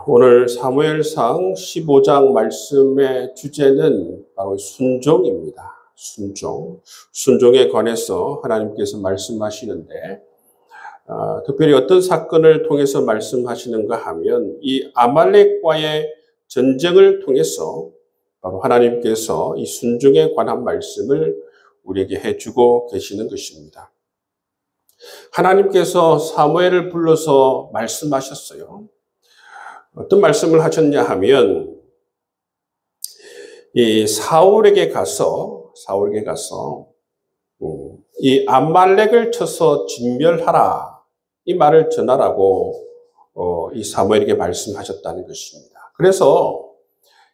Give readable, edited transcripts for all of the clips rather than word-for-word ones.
오늘 사무엘상 15장 말씀의 주제는 바로 순종입니다. 순종에 관해서 하나님께서 말씀하시는데, 특별히 어떤 사건을 통해서 말씀하시는가 하면 이 아말렉과의 전쟁을 통해서 바로 하나님께서 이 순종에 관한 말씀을 우리에게 해주고 계시는 것입니다. 하나님께서 사무엘을 불러서 말씀하셨어요. 어떤 말씀을 하셨냐 하면 이 사울에게 가서 이 아말렉을 쳐서 진멸하라, 이 말을 전하라고 이 사무엘에게 말씀하셨다는 것입니다. 그래서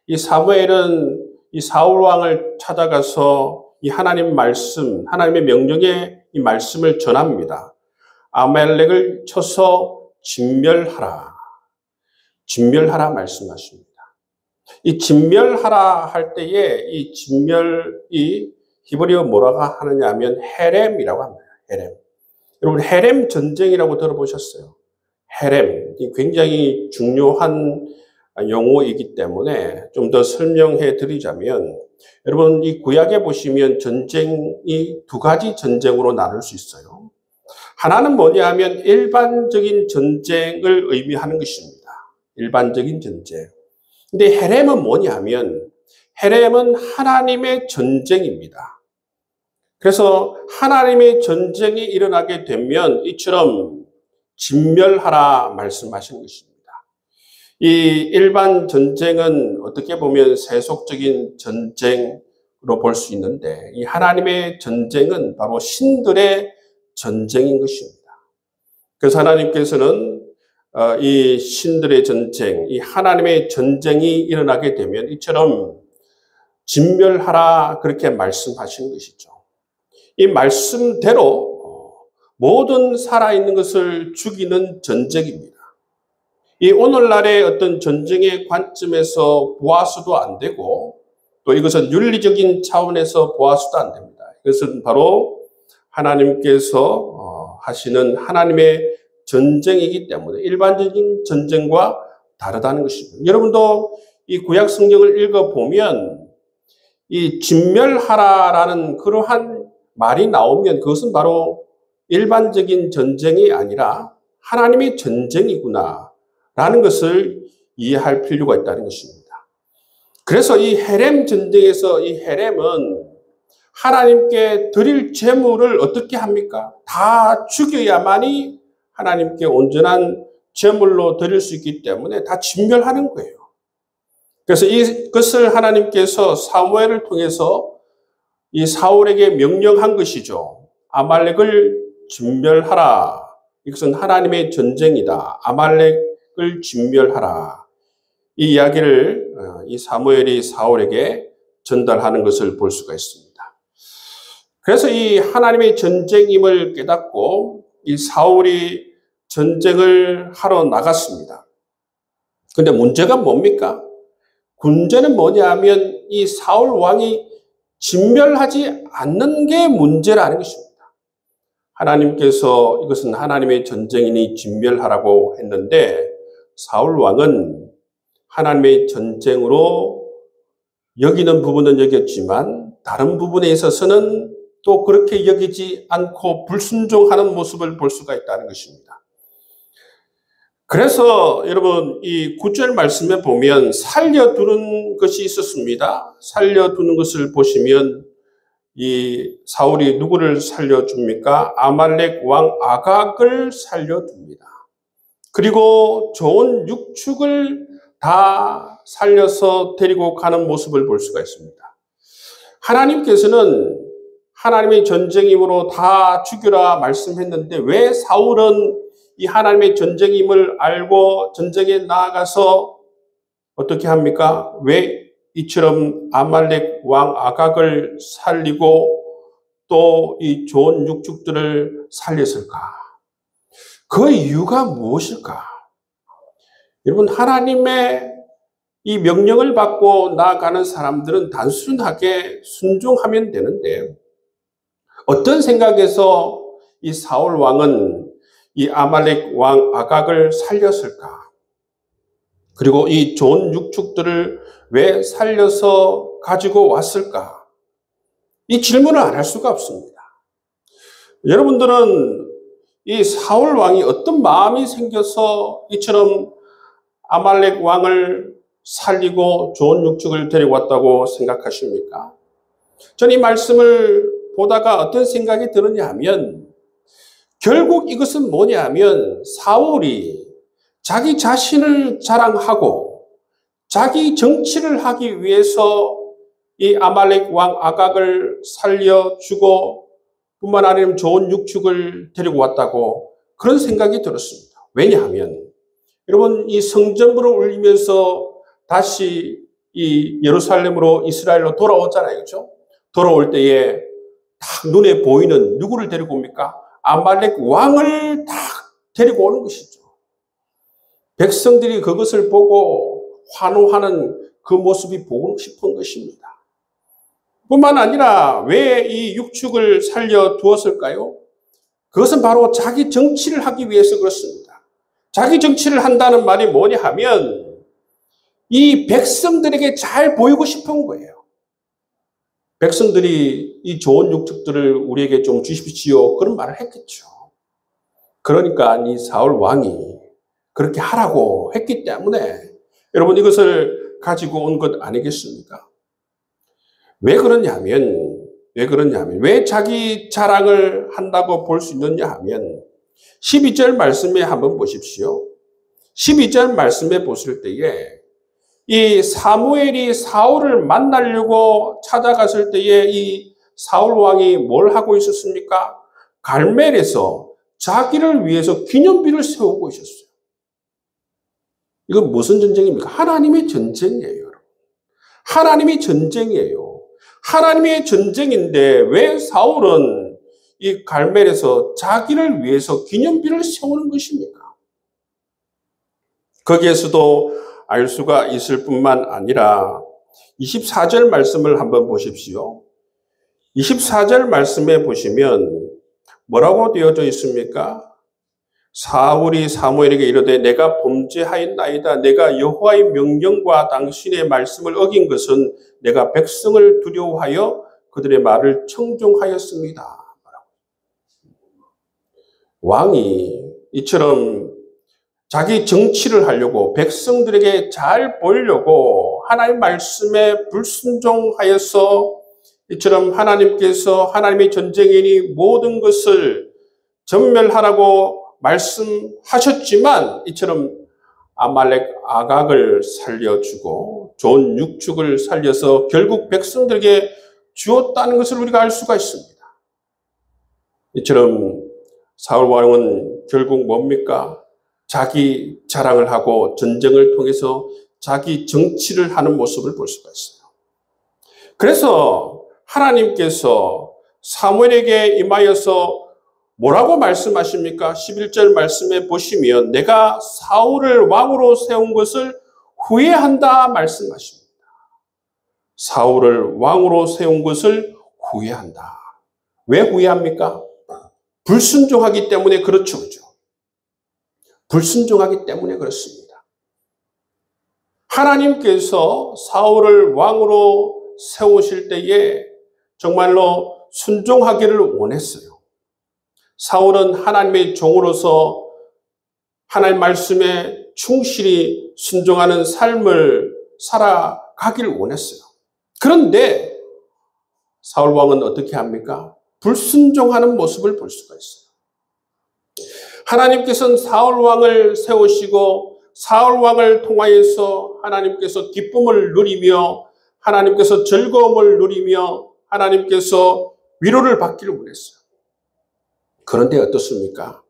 이 사무엘은 이 사울 왕을 찾아가서 이 하나님 말씀, 하나님의 명령의 이 말씀을 전합니다. 아말렉을 쳐서 진멸하라 말씀하십니다. 이 진멸하라 할 때에 이 진멸이 히브리어 뭐라고 하느냐 하면 헤렘이라고 합니다. 헤렘. 여러분 헤렘 전쟁이라고 들어보셨어요? 헤렘. 굉장히 중요한 용어이기 때문에 좀 더 설명해 드리자면, 여러분 이 구약에 보시면 전쟁이 두 가지 전쟁으로 나눌 수 있어요. 하나는 뭐냐 하면 일반적인 전쟁을 의미하는 것입니다. 일반적인 전쟁. 근데 헤렘은 뭐냐 하면 헤렘은 하나님의 전쟁입니다. 그래서 하나님의 전쟁이 일어나게 되면 이처럼 진멸하라 말씀하시는 것입니다. 이 일반 전쟁은 어떻게 보면 세속적인 전쟁으로 볼 수 있는데, 이 하나님의 전쟁은 바로 신들의 전쟁인 것입니다. 그래서 하나님께서는 이 신들의 전쟁, 이 하나님의 전쟁이 일어나게 되면 이처럼 진멸하라 그렇게 말씀하시는 것이죠. 이 말씀대로 모든 살아있는 것을 죽이는 전쟁입니다. 이 오늘날의 어떤 전쟁의 관점에서 보아서도 안 되고, 또 이것은 윤리적인 차원에서 보아서도 안 됩니다. 이것은 바로 하나님께서 하시는 하나님의 전쟁이기 때문에 일반적인 전쟁과 다르다는 것입니다. 여러분도 이 구약 성경을 읽어보면 이 진멸하라라는 그러한 말이 나오면 그것은 바로 일반적인 전쟁이 아니라 하나님의 전쟁이구나라는 것을 이해할 필요가 있다는 것입니다. 그래서 이 헤렘 전쟁에서 이 헤렘은 하나님께 드릴 제물을 어떻게 합니까? 다 죽여야만이 하나님께 온전한 제물로 드릴 수 있기 때문에 다 진멸하는 거예요. 그래서 이것을 하나님께서 사무엘을 통해서 이 사울에게 명령한 것이죠. 아말렉을 진멸하라. 이것은 하나님의 전쟁이다. 아말렉을 진멸하라. 이 이야기를 이 사무엘이 사울에게 전달하는 것을 볼 수가 있습니다. 그래서 이 하나님의 전쟁임을 깨닫고 이 사울이 전쟁을 하러 나갔습니다. 근데 문제가 뭡니까? 문제는 뭐냐 하면 이 사울 왕이 진멸하지 않는 게 문제라는 것입니다. 하나님께서 이것은 하나님의 전쟁이니 진멸하라고 했는데 사울 왕은 하나님의 전쟁으로 여기는 부분은 여겼지만 다른 부분에 있어서는 또 그렇게 여기지 않고 불순종하는 모습을 볼 수가 있다는 것입니다. 그래서 여러분 이 9절 말씀에 보면 살려두는 것이 있었습니다. 살려두는 것을 보시면 이 사울이 누구를 살려줍니까? 아말렉 왕 아각을 살려둡니다. 그리고 좋은 육축을 다 살려서 데리고 가는 모습을 볼 수가 있습니다. 하나님께서는 하나님의 전쟁임으로 다 죽여라 말씀했는데 왜 사울은 이 하나님의 전쟁임을 알고 전쟁에 나아가서 어떻게 합니까? 왜 이처럼 아말렉 왕 아각을 살리고 또 이 좋은 육축들을 살렸을까? 그 이유가 무엇일까? 여러분 하나님의 이 명령을 받고 나아가는 사람들은 단순하게 순종하면 되는데 어떤 생각에서 이 사울 왕은 이 아말렉 왕 아각을 살렸을까? 그리고 이 좋은 육축들을 왜 살려서 가지고 왔을까? 이 질문을 안 할 수가 없습니다. 여러분들은 이 사울 왕이 어떤 마음이 생겨서 이처럼 아말렉 왕을 살리고 좋은 육축을 데리고 왔다고 생각하십니까? 저는 이 말씀을 보다가 어떤 생각이 드느냐 하면 결국 이것은 뭐냐 하면 사울이 자기 자신을 자랑하고 자기 정치를 하기 위해서 이 아말렉 왕 아각을 살려주고 뿐만 아니라 좋은 육축을 데리고 왔다고 그런 생각이 들었습니다. 왜냐하면 여러분 이 성전부를 울리면서 다시 이 예루살렘으로 이스라엘로 돌아오잖아요. 그렇죠? 돌아올 때에 딱 눈에 보이는 누구를 데리고 옵니까? 아말렉 왕을 딱 데리고 오는 것이죠. 백성들이 그것을 보고 환호하는 그 모습이 보고 싶은 것입니다. 뿐만 아니라 왜 이 육축을 살려두었을까요? 그것은 바로 자기 정치를 하기 위해서 그렇습니다. 자기 정치를 한다는 말이 뭐냐 하면 이 백성들에게 잘 보이고 싶은 거예요. 백성들이 이 좋은 육축들을 우리에게 좀 주십시오. 그런 말을 했겠죠. 그러니까 이 사울 왕이 그렇게 하라고 했기 때문에 여러분 이것을 가지고 온 것 아니겠습니까? 왜 그러냐면 왜 자기 자랑을 한다고 볼 수 있느냐 하면 12절 말씀에 한번 보십시오. 12절 말씀에 보실 때에 이 사무엘이 사울을 만나려고 찾아갔을 때에 이 사울 왕이 뭘 하고 있었습니까? 갈멜에서 자기를 위해서 기념비를 세우고 있었어요. 이건 무슨 전쟁입니까? 하나님의 전쟁이에요. 여러분. 하나님의 전쟁이에요. 하나님의 전쟁인데 왜 사울은 이 갈멜에서 자기를 위해서 기념비를 세우는 것입니까? 거기에서도 알 수가 있을 뿐만 아니라 24절 말씀을 한번 보십시오. 24절 말씀에 보시면 뭐라고 되어져 있습니까? 사울이 사무엘에게 이르되 내가 범죄하였나이다. 내가 여호와의 명령과 당신의 말씀을 어긴 것은 내가 백성을 두려워하여 그들의 말을 청종하였습니다. 왕이 이처럼 자기 정치를 하려고 백성들에게 잘 보이려고 하나님 말씀에 불순종하여서 이처럼 하나님께서 하나님의 전쟁이니 모든 것을 전멸하라고 말씀하셨지만 이처럼 아말렉 아각을 살려주고 좋은 육축을 살려서 결국 백성들에게 주었다는 것을 우리가 알 수가 있습니다. 이처럼 사울 왕은 결국 뭡니까? 자기 자랑을 하고 전쟁을 통해서 자기 정치를 하는 모습을 볼 수가 있어요. 그래서 하나님께서 사무엘에게 임하여서 뭐라고 말씀하십니까? 11절 말씀에 보시면 내가 사울을 왕으로 세운 것을 후회한다 말씀하십니다. 사울을 왕으로 세운 것을 후회한다. 왜 후회합니까? 불순종하기 때문에 그렇죠. 불순종하기 때문에 그렇습니다. 하나님께서 사울을 왕으로 세우실 때에 정말로 순종하기를 원했어요. 사울은 하나님의 종으로서 하나님 말씀에 충실히 순종하는 삶을 살아가기를 원했어요. 그런데 사울 왕은 어떻게 합니까? 불순종하는 모습을 볼 수가 있어요. 하나님께서는 사울 왕을 세우시고 사울 왕을 통하여서 하나님께서 기쁨을 누리며 하나님께서 즐거움을 누리며 하나님께서 위로를 받기를 원했어요. 그런데 어떻습니까?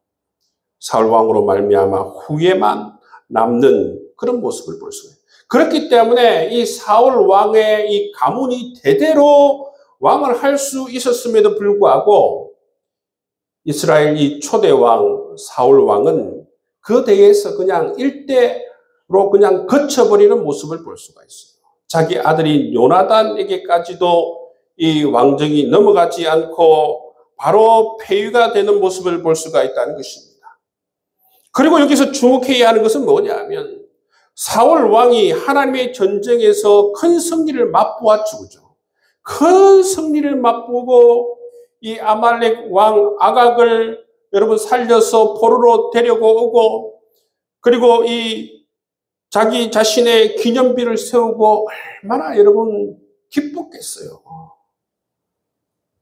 사울 왕으로 말미암아 후회만 남는 그런 모습을 볼 수가 있어요. 그렇기 때문에 이 사울 왕의 이 가문이 대대로 왕을 할 수 있었음에도 불구하고 이스라엘 이 초대 왕 사울 왕은 그 대에서 그냥 일대로 그냥 거쳐버리는 모습을 볼 수가 있어요. 자기 아들이 요나단에게까지도 이 왕정이 넘어가지 않고 바로 폐위가 되는 모습을 볼 수가 있다는 것입니다. 그리고 여기서 주목해야 하는 것은 뭐냐 하면 사울 왕이 하나님의 전쟁에서 큰 승리를 맛보아 주죠. 큰 승리를 맛보고 이 아말렉 왕 아각을 여러분 살려서 포로로 데려고 오고, 그리고 이 자기 자신의 기념비를 세우고 얼마나 여러분 기뻤겠어요.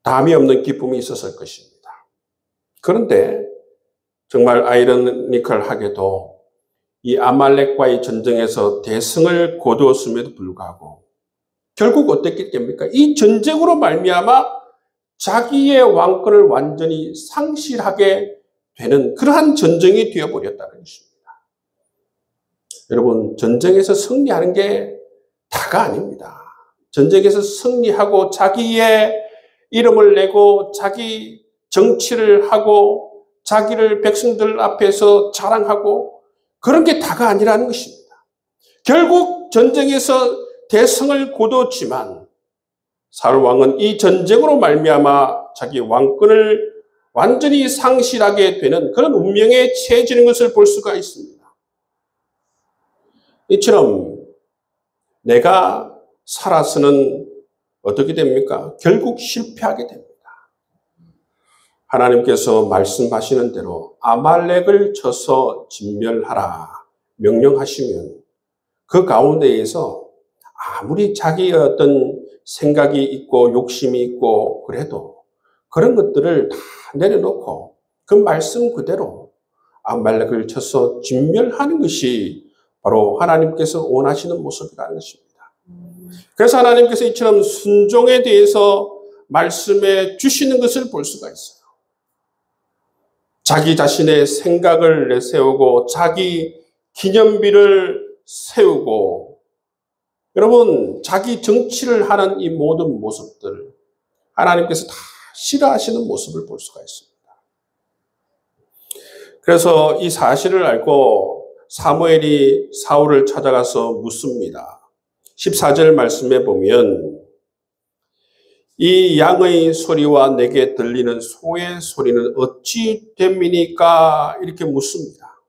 담이 없는 기쁨이 있었을 것입니다. 그런데 정말 아이러니컬하게도 이 아말렉과의 전쟁에서 대승을 거두었음에도 불구하고 결국 어떻게 됩니까? 이 전쟁으로 말미암아 자기의 왕권을 완전히 상실하게 되는 그러한 전쟁이 되어버렸다는 것입니다. 여러분, 전쟁에서 승리하는 게 다가 아닙니다. 전쟁에서 승리하고 자기의 이름을 내고 자기 정치를 하고 자기를 백성들 앞에서 자랑하고 그런 게 다가 아니라는 것입니다. 결국 전쟁에서 대승을 거두었지만 사울 왕은 이 전쟁으로 말미암아 자기 왕권을 완전히 상실하게 되는 그런 운명에 처해지는 것을 볼 수가 있습니다. 이처럼 내가 살아서는 어떻게 됩니까? 결국 실패하게 됩니다. 하나님께서 말씀하시는 대로 아말렉을 쳐서 진멸하라 명령하시면 그 가운데에서 아무리 자기의 어떤 생각이 있고 욕심이 있고 그래도 그런 것들을 다 내려놓고 그 말씀 그대로 아말렉을 쳐서 진멸하는 것이 바로 하나님께서 원하시는 모습이라는 것입니다. 그래서 하나님께서 이처럼 순종에 대해서 말씀해 주시는 것을 볼 수가 있어요. 자기 자신의 생각을 내세우고 자기 기념비를 세우고 여러분 자기 정치를 하는 이 모든 모습들 하나님께서 다 싫어하시는 모습을 볼 수가 있습니다. 그래서 이 사실을 알고 사무엘이 사울을 찾아가서 묻습니다. 14절 말씀에 보면 이 양의 소리와 내게 들리는 소의 소리는 어찌 됨이니까 이렇게 묻습니다.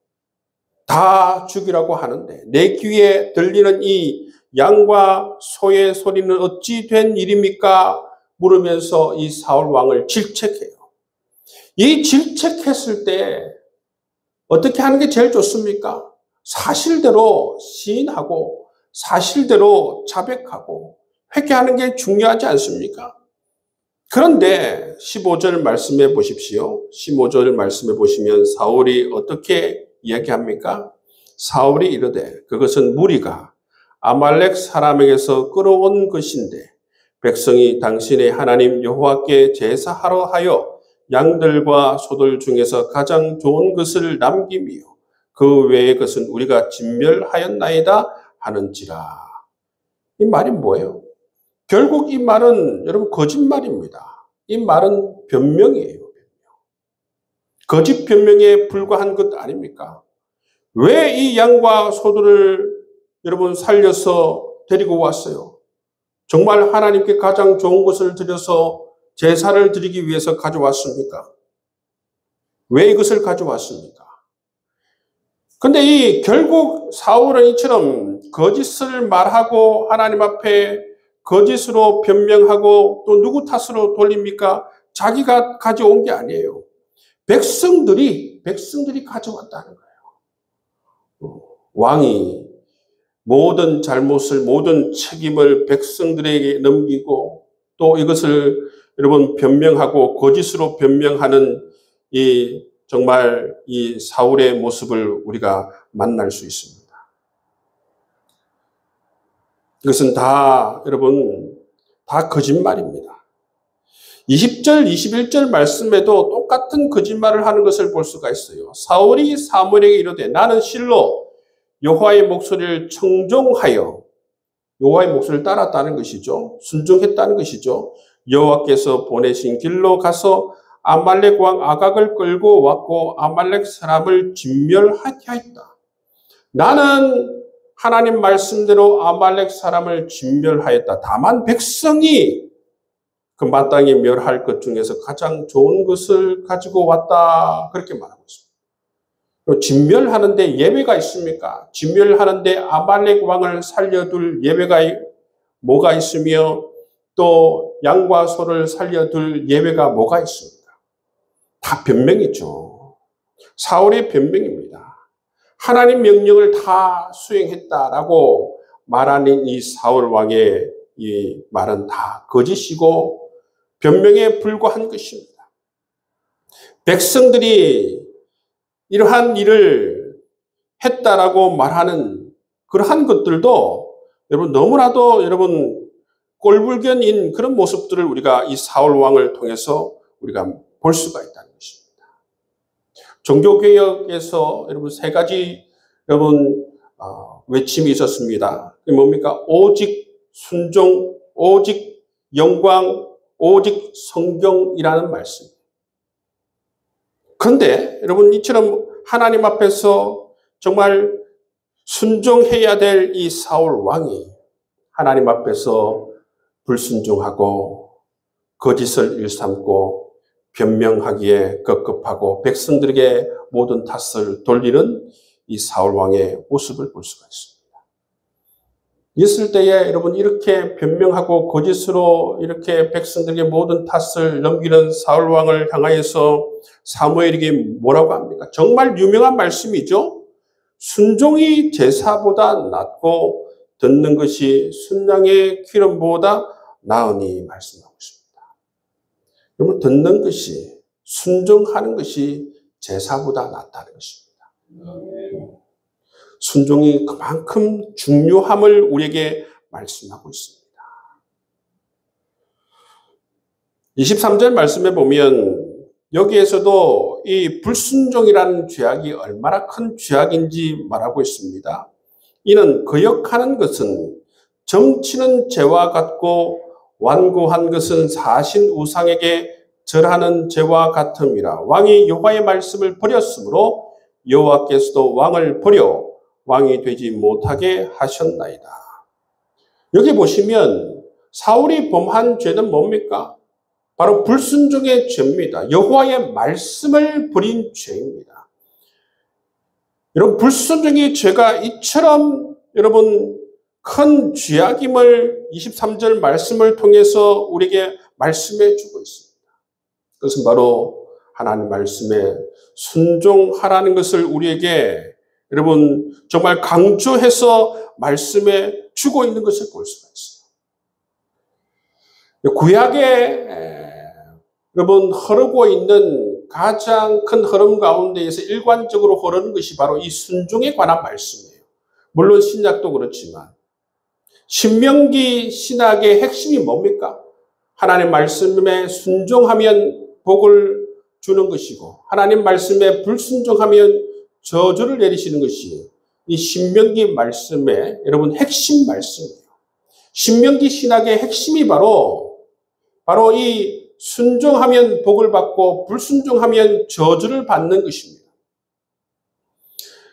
다 죽이라고 하는데 내 귀에 들리는 이 양과 소의 소리는 어찌 된 일입니까? 물으면서 이 사울 왕을 질책해요. 이 질책했을 때 어떻게 하는 게 제일 좋습니까? 사실대로 시인하고 사실대로 자백하고 회개하는 게 중요하지 않습니까? 그런데 15절 말씀해 보십시오. 15절 말씀해 보시면 사울이 어떻게 이야기합니까? 사울이 이르되 그것은 무리가 아말렉 사람에게서 끌어온 것인데 백성이 당신의 하나님 여호와께 제사하러 하여 양들과 소들 중에서 가장 좋은 것을 남기며 그 외의 것은 우리가 진멸하였나이다 하는지라. 이 말이 뭐예요? 결국 이 말은 여러분 거짓말입니다. 이 말은 변명이에요. 거짓 변명에 불과한 것 아닙니까? 왜 이 양과 소들을 여러분 살려서 데리고 왔어요? 정말 하나님께 가장 좋은 것을 드려서 제사를 드리기 위해서 가져왔습니까? 왜 이것을 가져왔습니까? 근데 이 결국 사울은 이처럼 거짓을 말하고 하나님 앞에 거짓으로 변명하고 또 누구 탓으로 돌립니까? 자기가 가져온 게 아니에요. 백성들이 가져왔다는 거예요. 왕이 모든 잘못을, 모든 책임을 백성들에게 넘기고 또 이것을 여러분 변명하고 거짓으로 변명하는 이 정말 이 사울의 모습을 우리가 만날 수 있습니다. 이것은 다 여러분 다 거짓말입니다. 20절, 21절 말씀에도 똑같은 거짓말을 하는 것을 볼 수가 있어요. 사울이 사무엘에게 이르되 나는 실로 여호와의 목소리를 청종하여 여호와의 목소리를 따랐다는 것이죠. 순종했다는 것이죠. 여호와께서 보내신 길로 가서 아말렉 왕 아각을 끌고 왔고 아말렉 사람을 진멸하게 하였다. 나는 하나님 말씀대로 아말렉 사람을 진멸하였다. 다만 백성이 그 마땅히 멸할 것 중에서 가장 좋은 것을 가지고 왔다. 그렇게 말하고 있습니다. 진멸하는데 예외가 있습니까? 진멸하는데 아말렉 왕을 살려둘 예외가 뭐가 있으며 또 양과 소를 살려둘 예외가 뭐가 있습니까? 다 변명이죠. 사울의 변명입니다. 하나님 명령을 다 수행했다라고 말하는 이 사울 왕의 이 말은 다 거짓이고 변명에 불과한 것입니다. 백성들이 이러한 일을 했다라고 말하는 그러한 것들도 여러분 너무나도 여러분 꼴불견인 그런 모습들을 우리가 이 사울 왕을 통해서 우리가 볼 수가 있다는 것입니다. 종교개혁에서 여러분 세 가지 여러분 외침이 있었습니다. 그게 뭡니까? 오직 순종, 오직 영광, 오직 성경이라는 말씀. 그런데 여러분 이처럼 하나님 앞에서 정말 순종해야 될 이 사울 왕이 하나님 앞에서 불순종하고 거짓을 일삼고 변명하기에 급급하고 백성들에게 모든 탓을 돌리는 이 사울 왕의 모습을 볼 수가 있습니다. 있을 때에 여러분 이렇게 변명하고 거짓으로 이렇게 백성들에게 모든 탓을 넘기는 사울 왕을 향하여서 사무엘에게 뭐라고 합니까? 정말 유명한 말씀이죠. 순종이 제사보다 낫고 듣는 것이 순양의 기름보다 나으니 말씀하고 있습니다. 여러분 듣는 것이 순종하는 것이 제사보다 낫다는 것입니다. 순종이 그만큼 중요함을 우리에게 말씀하고 있습니다. 23절 말씀에 보면 여기에서도 이 불순종이라는 죄악이 얼마나 큰 죄악인지 말하고 있습니다. 이는 거역하는 것은 점치는 죄와 같고 완고한 것은 사신 우상에게 절하는 죄와 같음이라. 왕이 여호와의 말씀을 버렸으므로 여호와께서도 왕을 버려 왕이 되지 못하게 하셨나이다. 여기 보시면 사울이 범한 죄는 뭡니까? 바로 불순종의 죄입니다. 여호와의 말씀을 버린 죄입니다. 여러분 불순종의 죄가 이처럼 여러분 큰 죄악임을 23절 말씀을 통해서 우리에게 말씀해 주고 있습니다. 그것은 바로 하나님 말씀에 순종하라는 것을 우리에게 여러분 정말 강조해서 말씀해 주고 있는 것을 볼 수가 있어요. 구약에 여러분 흐르고 있는 가장 큰 흐름 가운데에서 일관적으로 흐르는 것이 바로 이 순종에 관한 말씀이에요. 물론 신약도 그렇지만 신명기 신학의 핵심이 뭡니까? 하나님 말씀에 순종하면 복을 주는 것이고 하나님 말씀에 불순종하면 저주를 내리시는 것이 이 신명기 말씀의 여러분 핵심 말씀이에요. 신명기 신학의 핵심이 바로 이 순종하면 복을 받고 불순종하면 저주를 받는 것입니다.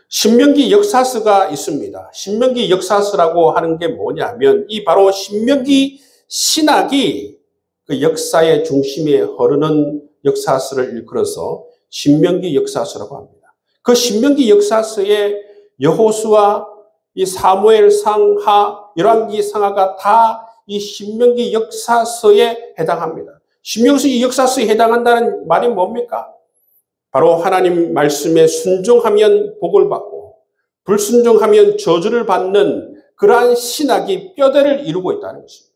신명기 역사서가 있습니다. 신명기 역사서라고 하는 게 뭐냐면 이 바로 신명기 신학이 그 역사의 중심에 흐르는 역사서를 일컬어서 신명기 역사서라고 합니다. 그 신명기 역사서에 여호수아, 이 사무엘상, 열왕기 상하가 다 이 신명기 역사서에 해당합니다. 신명기 역사서에 해당한다는 말이 뭡니까? 바로 하나님 말씀에 순종하면 복을 받고 불순종하면 저주를 받는 그러한 신학이 뼈대를 이루고 있다는 것입니다.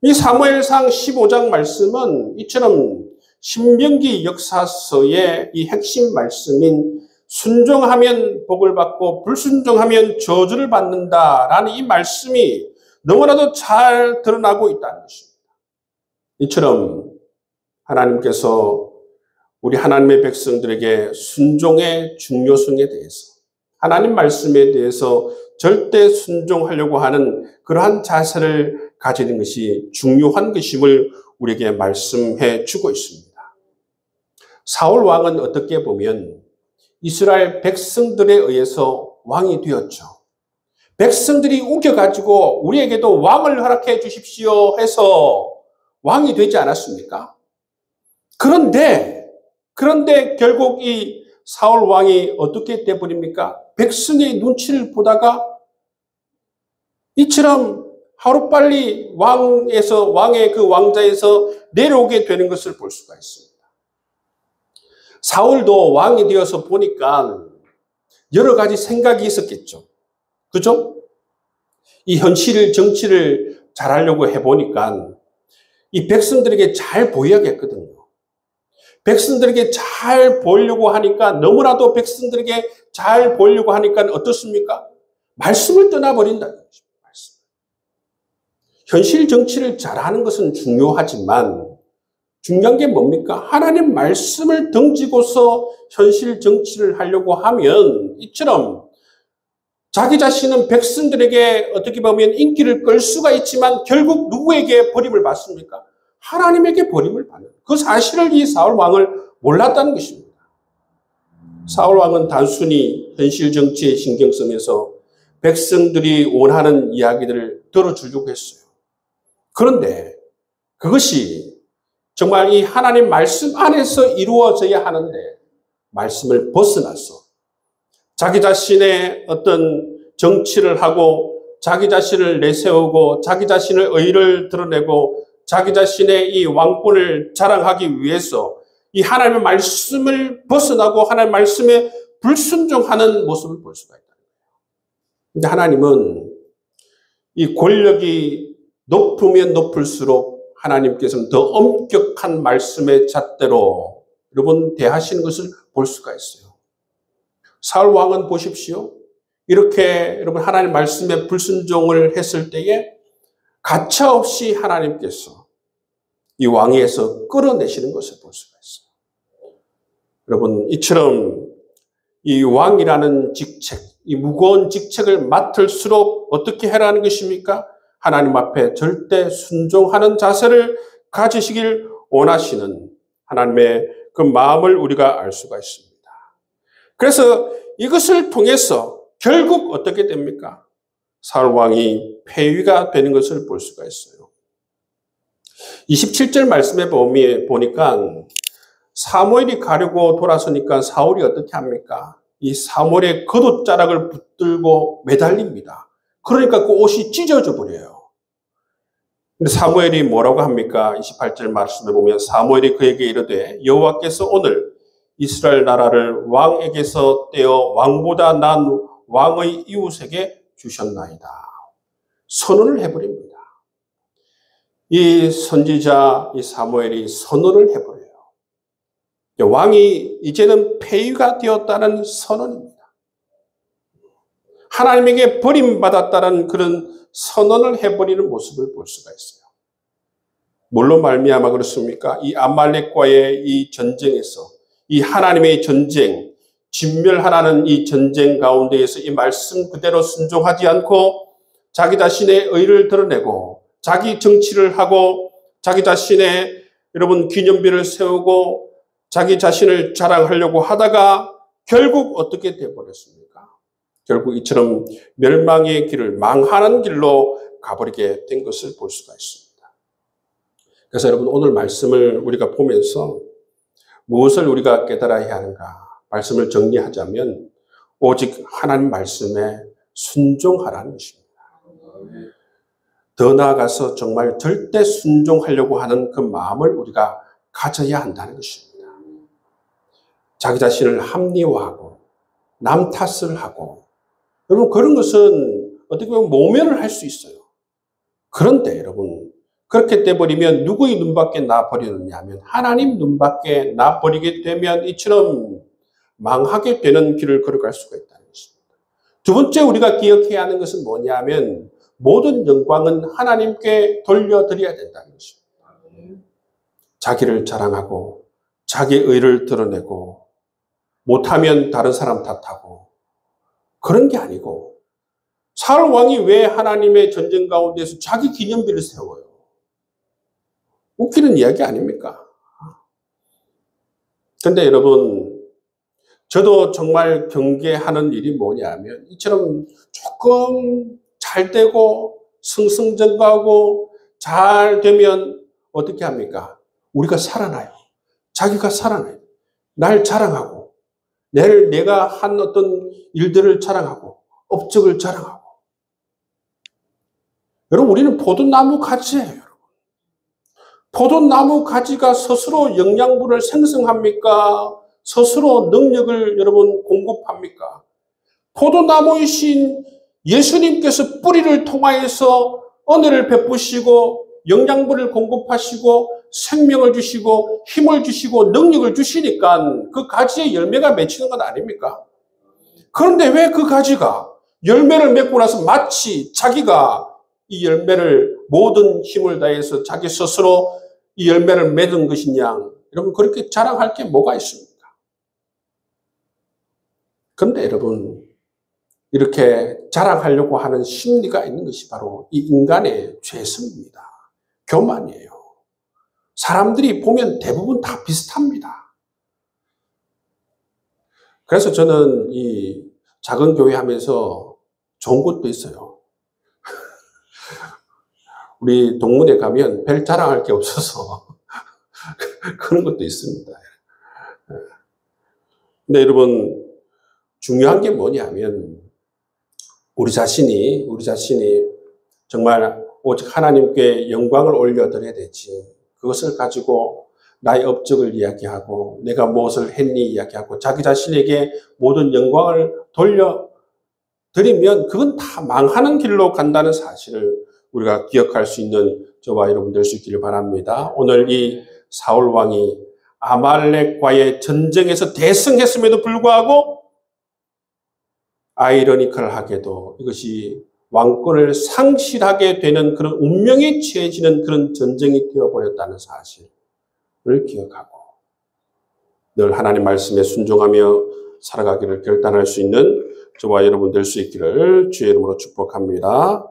이 사무엘상 15장 말씀은 이처럼 신명기 역사서의 이 핵심 말씀인 순종하면 복을 받고 불순종하면 저주를 받는다라는 이 말씀이 너무나도 잘 드러나고 있다는 것입니다. 이처럼 하나님께서 우리 하나님의 백성들에게 순종의 중요성에 대해서 하나님 말씀에 대해서 절대 순종하려고 하는 그러한 자세를 가지는 것이 중요한 것임을 우리에게 말씀해 주고 있습니다. 사울 왕은 어떻게 보면 이스라엘 백성들에 의해서 왕이 되었죠. 백성들이 우겨가지고 우리에게도 왕을 허락해 주십시오 해서 왕이 되지 않았습니까? 그런데 결국 이 사울 왕이 어떻게 돼버립니까? 백성의 눈치를 보다가 이처럼 하루빨리 왕의 그 왕자에서 내려오게 되는 것을 볼 수가 있습니다. 사울도 왕이 되어서 보니까 여러 가지 생각이 있었겠죠. 그죠? 이 현실 정치를 잘하려고 해보니까 이 백성들에게 잘 보여야겠거든요. 백성들에게 잘 보이려고 하니까, 너무나도 백성들에게 잘 보이려고 하니까 어떻습니까? 말씀을 떠나버린다. 현실 정치를 잘하는 것은 중요하지만 중요한 게 뭡니까? 하나님 말씀을 던지고서 현실 정치를 하려고 하면 이처럼 자기 자신은 백성들에게 어떻게 보면 인기를 끌 수가 있지만 결국 누구에게 버림을 받습니까? 하나님에게 버림을 받는 그 사실을 이 사울 왕을 몰랐다는 것입니다. 사울 왕은 단순히 현실 정치에 신경 쓰면서 백성들이 원하는 이야기들을 들어주려고 했어요. 그런데 그것이 정말 이 하나님 말씀 안에서 이루어져야 하는데 말씀을 벗어나서 자기 자신의 어떤 정치를 하고 자기 자신을 내세우고 자기 자신의 의를 드러내고 자기 자신의 이 왕권을 자랑하기 위해서 이 하나님의 말씀을 벗어나고 하나님의 말씀에 불순종하는 모습을 볼 수가 있다. 근데 하나님은 이 권력이 높으면 높을수록 하나님께서는 더 엄격한 말씀의 잣대로 여러분 대하시는 것을 볼 수가 있어요. 사울 왕은 보십시오. 이렇게 여러분 하나님 말씀에 불순종을 했을 때에 가차없이 하나님께서 이 왕위에서 끌어내시는 것을 볼 수가 있어요. 여러분 이처럼 이 왕이라는 직책, 이 무거운 직책을 맡을수록 어떻게 해라는 것입니까? 하나님 앞에 절대 순종하는 자세를 가지시길 원하시는 하나님의 그 마음을 우리가 알 수가 있습니다. 그래서 이것을 통해서 결국 어떻게 됩니까? 사울 왕이 폐위가 되는 것을 볼 수가 있어요. 27절 말씀에 보니까 사무엘이 가려고 돌아서니까 사울이 어떻게 합니까? 이 사무엘의 겉옷자락을 붙들고 매달립니다. 그러니까 그 옷이 찢어져 버려요. 근데 사무엘이 뭐라고 합니까? 28절 말씀에 보면 사무엘이 그에게 이르되 여호와께서 오늘 이스라엘 나라를 왕에게서 떼어 왕보다 난 왕의 이웃에게 주셨나이다. 선언을 해버립니다. 이 선지자 이 사무엘이 선언을 해버려요. 왕이 이제는 폐위가 되었다는 선언입니다. 하나님에게 버림받았다는 그런 선언을 해버리는 모습을 볼 수가 있어요. 뭘로 말미암아 그렇습니까? 이 아말렉과의 이 전쟁에서 이 하나님의 전쟁, 진멸하라는 이 전쟁 가운데에서 이 말씀 그대로 순종하지 않고 자기 자신의 의를 드러내고 자기 정치를 하고 자기 자신의 여러분 기념비를 세우고 자기 자신을 자랑하려고 하다가 결국 어떻게 되어버렸습니까? 결국 이처럼 멸망의 길을 망하는 길로 가버리게 된 것을 볼 수가 있습니다. 그래서 여러분 오늘 말씀을 우리가 보면서 무엇을 우리가 깨달아야 하는가? 말씀을 정리하자면 오직 하나님 말씀에 순종하라는 것입니다. 더 나아가서 정말 절대 순종하려고 하는 그 마음을 우리가 가져야 한다는 것입니다. 자기 자신을 합리화하고 남 탓을 하고 여러분 그런 것은 어떻게 보면 모면을 할 수 있어요. 그런데 여러분 그렇게 돼버리면 누구의 눈밖에 나버리느냐 하면 하나님 눈밖에 나버리게 되면 이처럼 망하게 되는 길을 걸어갈 수가 있다는 것입니다. 두 번째 우리가 기억해야 하는 것은 뭐냐 하면 모든 영광은 하나님께 돌려드려야 된다는 것입니다. 자기를 자랑하고 자기의 의를 드러내고 못하면 다른 사람 탓하고 그런 게 아니고 사울 왕이 왜 하나님의 전쟁 가운데서 자기 기념비를 세워요? 웃기는 이야기 아닙니까? 그런데 여러분 저도 정말 경계하는 일이 뭐냐면 이처럼 조금 잘 되고 승승장구하고 잘 되면 어떻게 합니까? 우리가 살아나요. 자기가 살아나요. 날 자랑하고 내가 한 어떤 일들을 자랑하고 업적을 자랑하고. 여러분, 우리는 포도나무 가지예요. 여러분. 포도나무 가지가 스스로 영양분을 생성합니까? 스스로 능력을 여러분 공급합니까? 포도나무이신 예수님께서 뿌리를 통하여서 은혜를 베푸시고 영양분을 공급하시고 생명을 주시고 힘을 주시고 능력을 주시니까 그 가지에 열매가 맺히는 건 아닙니까? 그런데 왜 그 가지가 열매를 맺고 나서 마치 자기가 이 열매를 모든 힘을 다해서 자기 스스로 이 열매를 맺은 것이냐? 여러분, 그렇게 자랑할 게 뭐가 있습니까? 그런데 여러분, 이렇게 자랑하려고 하는 심리가 있는 것이 바로 이 인간의 죄성입니다. 교만이에요. 사람들이 보면 대부분 다 비슷합니다. 그래서 저는 이 작은 교회 하면서 좋은 것도 있어요. 우리 동문회 가면 별 자랑할 게 없어서 그런 것도 있습니다. 근데 여러분, 중요한 게 뭐냐면 우리 자신이 정말 오직 하나님께 영광을 올려드려야 되지. 그것을 가지고 나의 업적을 이야기하고 내가 무엇을 했니 이야기하고 자기 자신에게 모든 영광을 돌려드리면 그건 다 망하는 길로 간다는 사실을 우리가 기억할 수 있는 저와 여러분 될 수 있기를 바랍니다. 오늘 이 사울 왕이 아말렉과의 전쟁에서 대승했음에도 불구하고 아이러니컬하게도 이것이 왕권을 상실하게 되는 그런 운명에 취해지는 그런 전쟁이 되어버렸다는 사실을 기억하고 늘 하나님 말씀에 순종하며 살아가기를 결단할 수 있는 저와 여러분 될 수 있기를 주의 이름으로 축복합니다.